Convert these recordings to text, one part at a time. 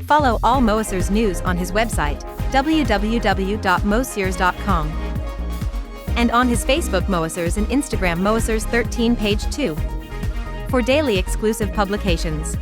Follow all Moessieurs news on his website, www.moessieurs.com. And on his Facebook Moessieurs and Instagram Moessieurs13 page 2. For daily exclusive publications.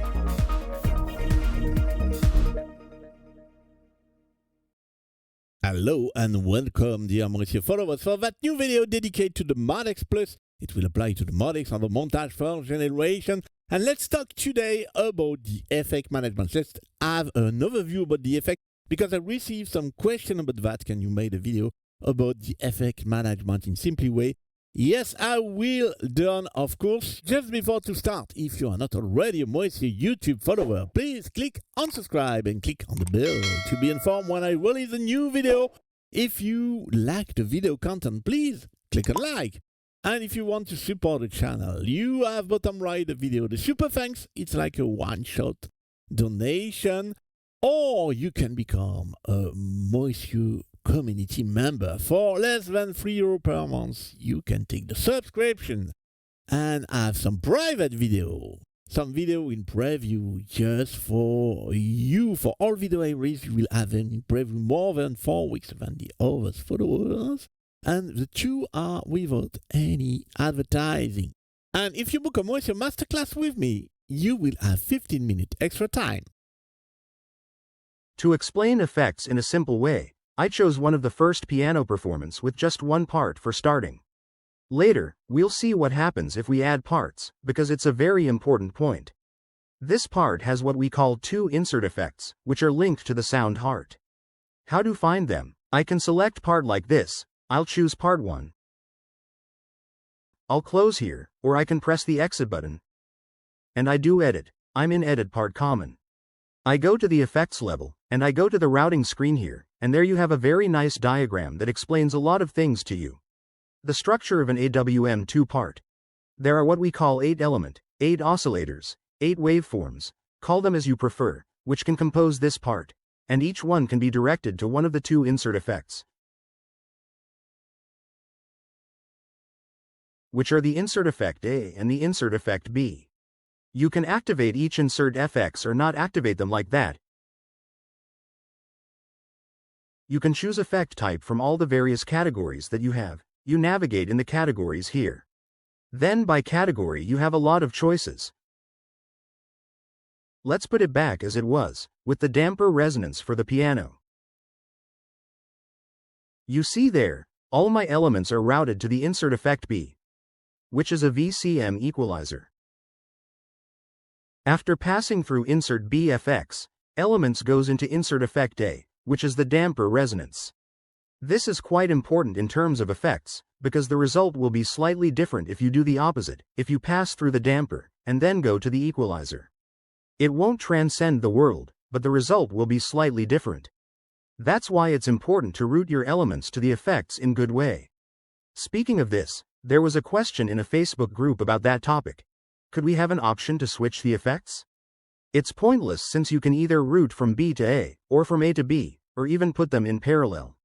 Hello and welcome, dear Moessieurs followers, for that new video dedicated to the MODX Plus. It will apply to the MODX and the Montage first generation. And let's talk today about the effect management. Let's have an overview about the effect, because I received some question about that. Can you make a video about the effect management in simply way? Yes, I will done, of course. Just before to start, if you are not already a Moessieux YouTube follower, please click on subscribe and click on the bell to be informed when I release a new video. If you like the video content, please click on like. And if you want to support the channel, you have bottom right the video, the super thanks. It's like a one-shot donation, or you can become a Moessieux community member. For less than €3 per month, you can take the subscription and have some private video. Some video in preview just for you. For all video I release, you will have them in preview more than 4 weeks than the other followers. And the two are without any advertising. And if you book a Moessieux masterclass with me, you will have 15 minutes extra time. To explain effects in a simple way, I chose one of the first piano performance with just one part for starting. Later, we'll see what happens if we add parts, because it's a very important point. This part has what we call two insert effects, which are linked to the sound heart. How to find them? I can select part like this. I'll choose part 1. I'll close here, or I can press the exit button. And I do edit. I'm in edit part common. I go to the effects level, and I go to the routing screen here, and there you have a very nice diagram that explains a lot of things to you. The structure of an AWM 2-part. There are what we call 8 element, 8 oscillators, 8 waveforms, call them as you prefer, which can compose this part, and each one can be directed to one of the two insert effects, which are the insert effect A and the insert effect B. You can activate each insert FX or not activate them like that. You can choose effect type from all the various categories that you have. You navigate in the categories here. Then by category you have a lot of choices. Let's put it back as it was, with the damper resonance for the piano. You see there, all my elements are routed to the insert effect B, which is a VCM equalizer. After passing through insert BFX, elements goes into insert effect A, which is the damper resonance. This is quite important in terms of effects, because the result will be slightly different if you do the opposite, if you pass through the damper, and then go to the equalizer. It won't transcend the world, but the result will be slightly different. That's why it's important to route your elements to the effects in good way. Speaking of this, there was a question in a Facebook group about that topic. Could we have an option to switch the effects? It's pointless since you can either route from B to A, or from A to B, or even put them in parallel.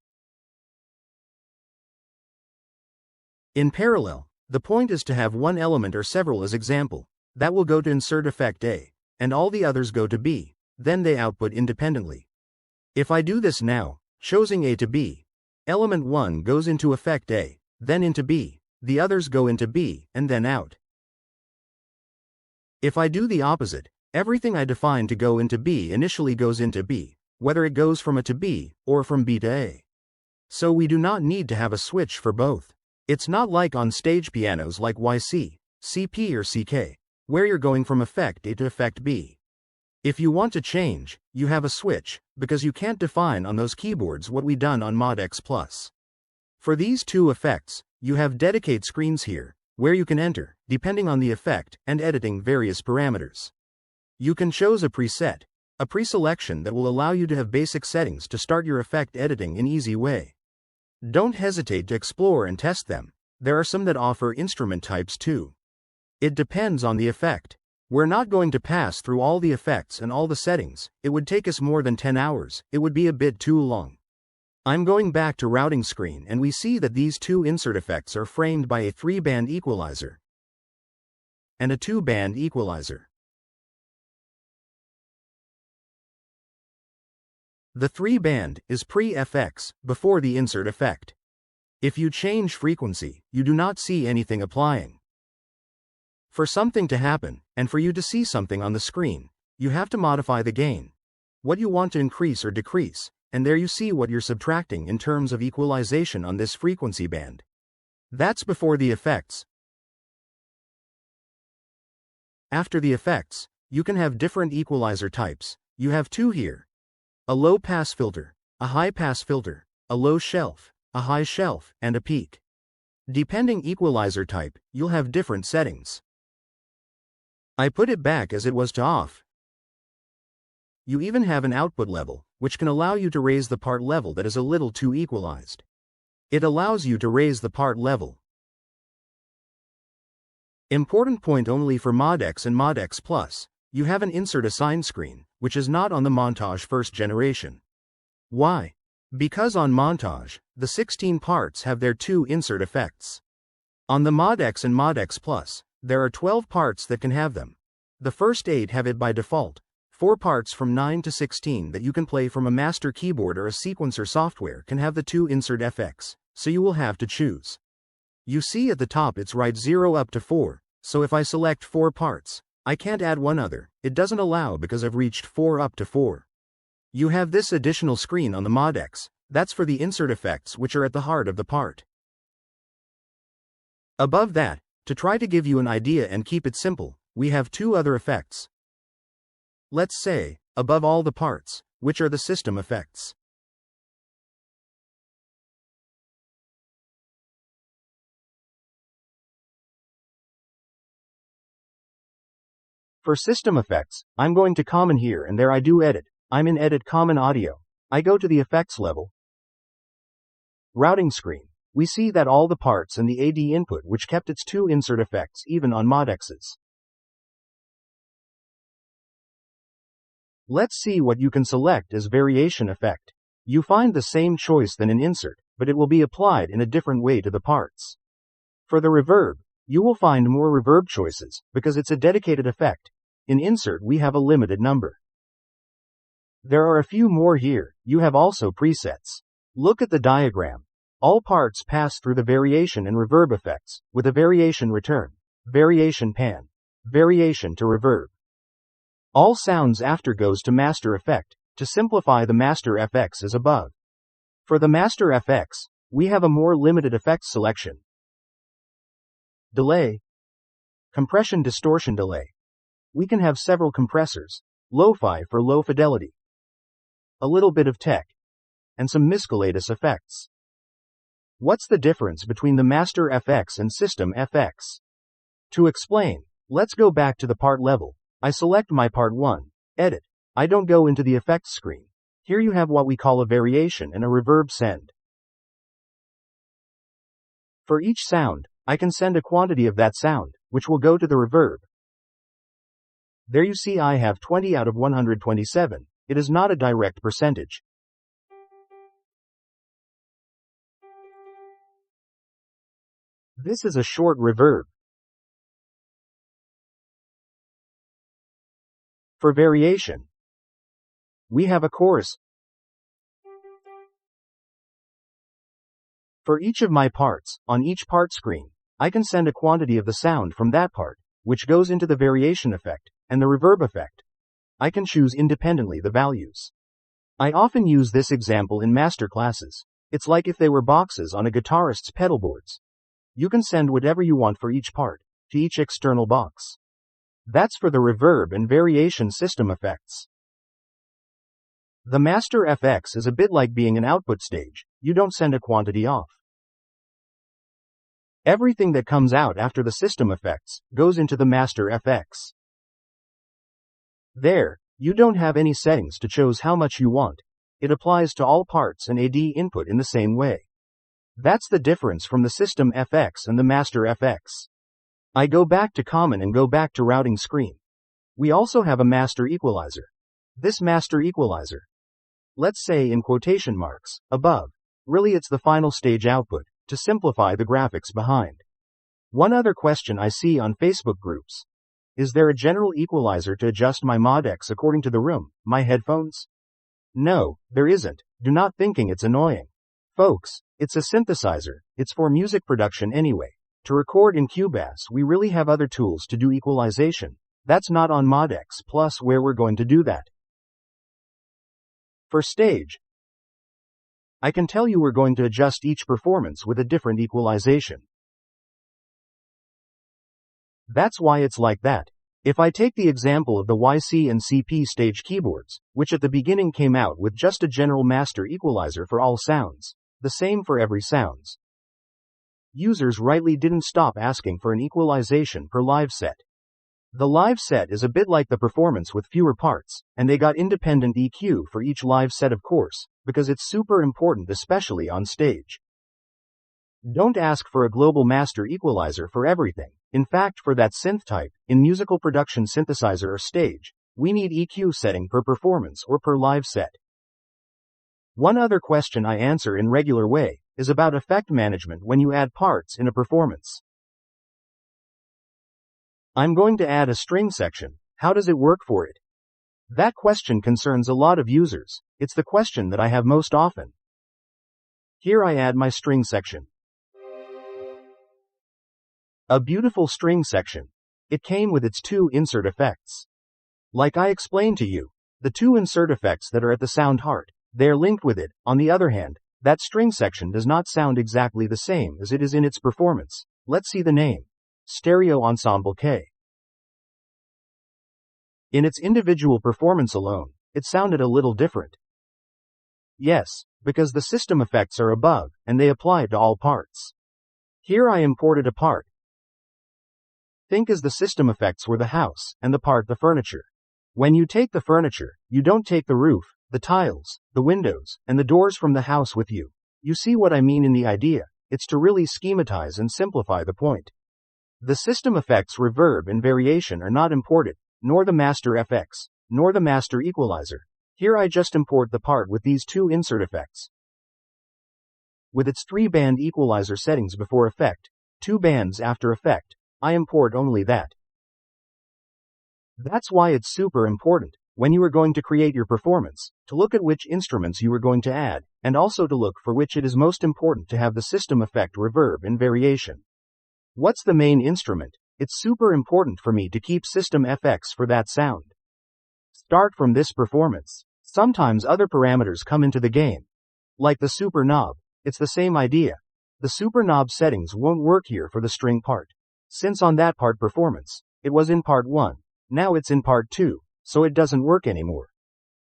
In parallel, the point is to have one element or several as example. That will go to insert effect A, and all the others go to B, then they output independently. If I do this now, choosing A to B, element 1 goes into effect A, then into B, the others go into B, and then out. If I do the opposite, everything I define to go into B initially goes into B, whether it goes from A to B, or from B to A. So we do not need to have a switch for both. It's not like on stage pianos like YC, CP or CK, where you're going from effect A to effect B. If you want to change, you have a switch, because you can't define on those keyboards what we done on MODX Plus. For these two effects, you have dedicated screens here, where you can enter, depending on the effect, and editing various parameters. You can choose a preset, a pre-selection that will allow you to have basic settings to start your effect editing in easy way. Don't hesitate to explore and test them. There are some that offer instrument types too. It depends on the effect. We're not going to pass through all the effects and all the settings. It would take us more than 10 hours. It would be a bit too long. I'm going back to routing screen and we see that these two insert effects are framed by a 3-band equalizer and a 2-band equalizer. The 3-band is pre-FX, before the insert effect. If you change frequency, you do not see anything applying. For something to happen, and for you to see something on the screen, you have to modify the gain. What you want to increase or decrease, and there you see what you're subtracting in terms of equalization on this frequency band. That's before the effects. After the effects, you can have different equalizer types. You have 2 here. A low-pass filter, a high-pass filter, a low shelf, a high shelf, and a peak. Depending equalizer type, you'll have different settings. I put it back as it was to off. You even have an output level, which can allow you to raise the part level that is a little too equalized. It allows you to raise the part level. Important point only for MODX and MODX Plus, you have an insert assign screen, which is not on the Montage first generation. Why? Because on Montage, the 16 parts have their 2 insert effects. On the MODX and MODX Plus, there are 12 parts that can have them. The first 8 have it by default. 4 parts from 9 to 16 that you can play from a master keyboard or a sequencer software can have the 2 insert FX, so you will have to choose. You see at the top it's right 0 up to 4, so if I select 4 parts, I can't add one other, it doesn't allow because I've reached 4 up to 4. You have this additional screen on the MODX, that's for the insert effects which are at the heart of the part. Above that, to try to give you an idea and keep it simple, we have 2 other effects. Let's say, above all the parts, which are the system effects. For system effects, I'm going to common here and there I do edit. I'm in edit common audio. I go to the effects level. Routing screen. We see that all the parts and the AD input which kept its 2 insert effects even on MODXs. Let's see what you can select as variation effect. You find the same choice than an insert, but it will be applied in a different way to the parts. For the reverb, you will find more reverb choices, because it's a dedicated effect. In insert we have a limited number. There are a few more here. You have also presets. Look at the diagram. All parts pass through the variation and reverb effects, with a variation return, variation pan, variation to reverb. All sounds after goes to master effect, to simplify the master FX as above. For the master FX, we have a more limited effects selection. Delay. Compression distortion delay. We can have several compressors, lo-fi for low fidelity, a little bit of tech, and some miscellaneous effects. What's the difference between the master FX and system FX? To explain, let's go back to the part level. I select my part 1, edit. I don't go into the effects screen. Here you have what we call a variation and a reverb send. For each sound, I can send a quantity of that sound, which will go to the reverb. There you see I have 20 out of 127. It is not a direct percentage. This is a short reverb. For variation, we have a chorus. For each of my parts, on each part screen, I can send a quantity of the sound from that part, which goes into the variation effect, and the reverb effect. I can choose independently the values. I often use this example in master classes. It's like if they were boxes on a guitarist's pedal boards. You can send whatever you want for each part, to each external box. That's for the reverb and variation system effects. The master FX is a bit like being an output stage. You don't send a quantity off. Everything that comes out after the system effects goes into the master FX. There, you don't have any settings to choose how much you want. It applies to all parts and AD input in the same way. That's the difference from the system FX and the master FX. I go back to common and go back to routing screen. We also have a master equalizer. This master equalizer, let's say in quotation marks, above, really it's the final stage output, to simplify the graphics behind. One other question I see on Facebook groups. Is there a general equalizer to adjust my MODX according to the room, my headphones? No, there isn't. Do not thinking it's annoying. Folks, it's a synthesizer. It's for music production anyway. To record in Cubase, we really have other tools to do equalization. That's not on MODX Plus where we're going to do that. For stage, I can tell you we're going to adjust each performance with a different equalization. That's why it's like that. If I take the example of the YC and CP stage keyboards, which at the beginning came out with just a general master equalizer for all sounds, the same for every sounds. Users rightly didn't stop asking for an equalization per live set. The live set is a bit like the performance with fewer parts, and they got independent EQ for each live set of course, because it's super important especially on stage. Don't ask for a global master equalizer for everything. In fact, for that synth type, in musical production synthesizer or stage, we need EQ setting per performance or per live set. One other question I answer in regular way is about effect management when you add parts in a performance. I'm going to add a string section. How does it work for it? That question concerns a lot of users. It's the question that I have most often. Here I add my string section. A beautiful string section. It came with its two insert effects. Like I explained to you, the two insert effects that are at the sound heart, they are linked with it. On the other hand, that string section does not sound exactly the same as it is in its performance. Let's see the name. Stereo Ensemble K. In its individual performance alone, it sounded a little different. Yes, because the system effects are above, and they apply to all parts. Here I imported a part. Think as the system effects were the house, and the part the furniture. When you take the furniture, you don't take the roof, the tiles, the windows, and the doors from the house with you. You see what I mean in the idea? It's to really schematize and simplify the point. The system effects reverb and variation are not imported, nor the master FX, nor the master equalizer. Here I just import the part with these two insert effects. With its 3-band equalizer settings before effect, 2 bands after effect, I import only that. That's why it's super important, when you are going to create your performance, to look at which instruments you are going to add, and also to look for which it is most important to have the system effect reverb and variation. What's the main instrument? It's super important for me to keep system FX for that sound. Start from this performance. Sometimes other parameters come into the game. Like the super knob. It's the same idea. The super knob settings won't work here for the string part. Since on that part performance, it was in part 1. Now it's in part 2, so it doesn't work anymore.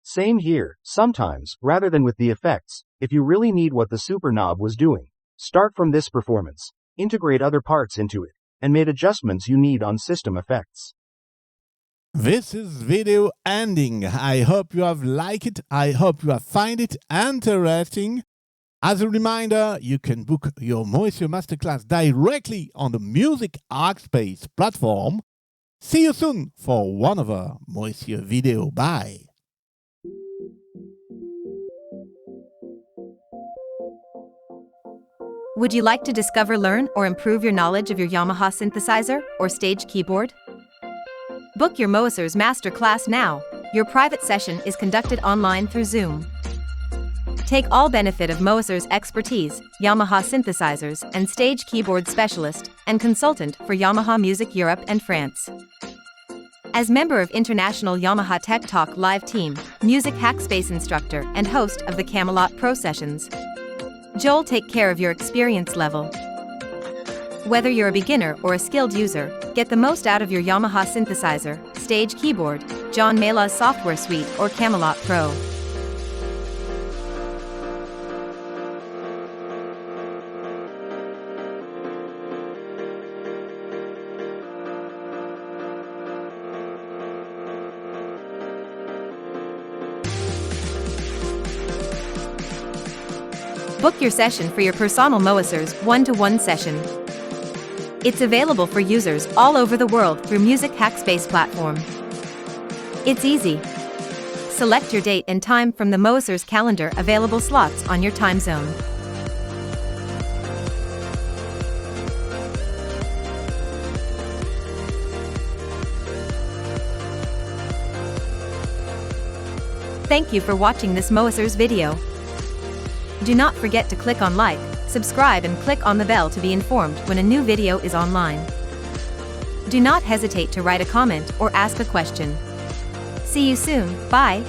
Same here. Sometimes, rather than with the effects, if you really need what the super knob was doing, start from this performance, integrate other parts into it, and make adjustments you need on system effects. This is video ending. I hope you have liked it. I hope you have find it interesting. As a reminder, you can book your Moessieux Masterclass directly on the Music Arcspace platform. See you soon for one other Moessieux video. Bye. Would you like to discover, learn, or improve your knowledge of your Yamaha synthesizer or stage keyboard? Book your Moessieurs Masterclass now. Your private session is conducted online through Zoom. Take all benefit of Moessieurs' expertise, Yamaha synthesizers and stage keyboard specialist and consultant for Yamaha Music Europe and France. As member of International Yamaha Tech Talk live team, Music Hackspace instructor and host of the Camelot Pro Sessions, Joel take care of your experience level. Whether you're a beginner or a skilled user, get the most out of your Yamaha synthesizer, stage keyboard, John Mela's software suite or Camelot Pro. Book your session for your personal Moessieurs 1-to-1 session. It's available for users all over the world through Music Hackspace platform. It's easy. Select your date and time from the Moessieurs calendar available slots on your time zone. Thank you for watching this Moessieurs video. Do not forget to click on like, subscribe and click on the bell to be informed when a new video is online. Do not hesitate to write a comment or ask a question. See you soon, bye!